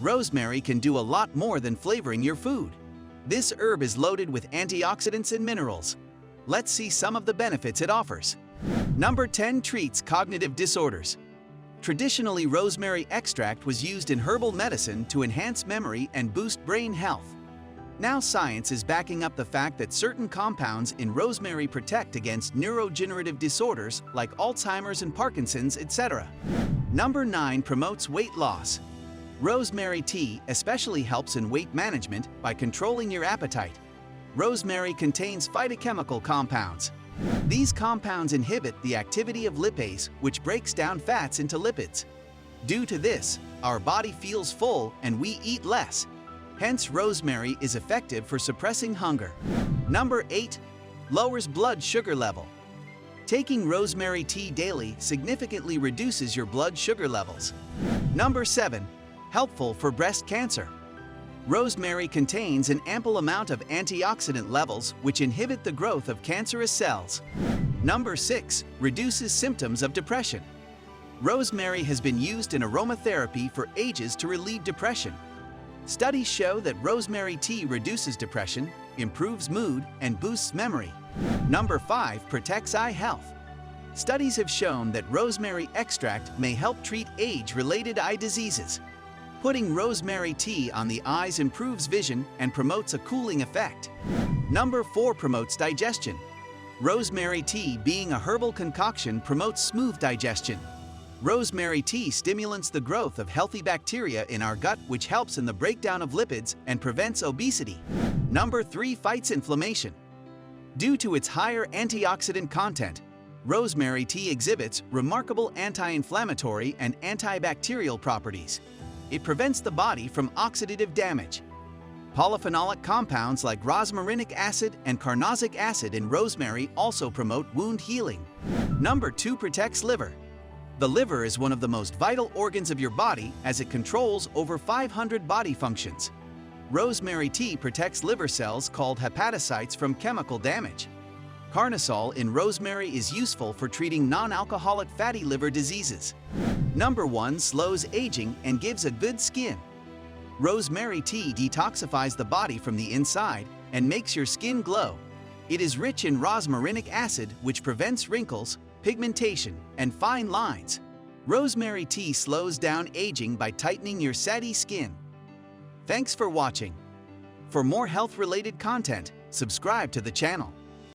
Rosemary can do a lot more than flavoring your food. This herb is loaded with antioxidants and minerals. Let's see some of the benefits it offers. Number 10 treats cognitive disorders. Traditionally, rosemary extract was used in herbal medicine to enhance memory and boost brain health. Now science is backing up the fact that certain compounds in rosemary protect against neurodegenerative disorders like Alzheimer's and Parkinson's, etc. Number 9 promotes weight loss. Rosemary tea especially helps in weight management by controlling your appetite. Rosemary contains phytochemical compounds. These compounds inhibit the activity of lipase, which breaks down fats into lipids. Due to this, our body feels full and we eat less. Hence, rosemary is effective for suppressing hunger. Number 8. Lowers blood sugar level. Taking rosemary tea daily significantly reduces your blood sugar levels. Number 7. Helpful for breast cancer. Rosemary contains an ample amount of antioxidant levels which inhibit the growth of cancerous cells. Number 6. Reduces symptoms of depression. Rosemary has been used in aromatherapy for ages to relieve depression. Studies show that rosemary tea reduces depression, improves mood, and boosts memory. Number 5. Protects eye health. Studies have shown that rosemary extract may help treat age-related eye diseases. Putting rosemary tea on the eyes improves vision and promotes a cooling effect. Number 4 promotes digestion. Rosemary tea, being a herbal concoction, promotes smooth digestion. Rosemary tea stimulates the growth of healthy bacteria in our gut, which helps in the breakdown of lipids and prevents obesity. Number 3 fights inflammation. Due to its higher antioxidant content, rosemary tea exhibits remarkable anti-inflammatory and antibacterial properties. It prevents the body from oxidative damage. Polyphenolic compounds like rosmarinic acid and carnosic acid in rosemary also promote wound healing. Number 2 protects liver. The liver is one of the most vital organs of your body as it controls over 500 body functions. Rosemary tea protects liver cells called hepatocytes from chemical damage. Carnosol in rosemary is useful for treating non-alcoholic fatty liver diseases. Number 1 slows aging and gives a good skin. Rosemary tea detoxifies the body from the inside and makes your skin glow. It is rich in rosmarinic acid, which prevents wrinkles, pigmentation, and fine lines. Rosemary tea slows down aging by tightening your saggy skin. Thanks for watching. For more health-related content, subscribe to the channel.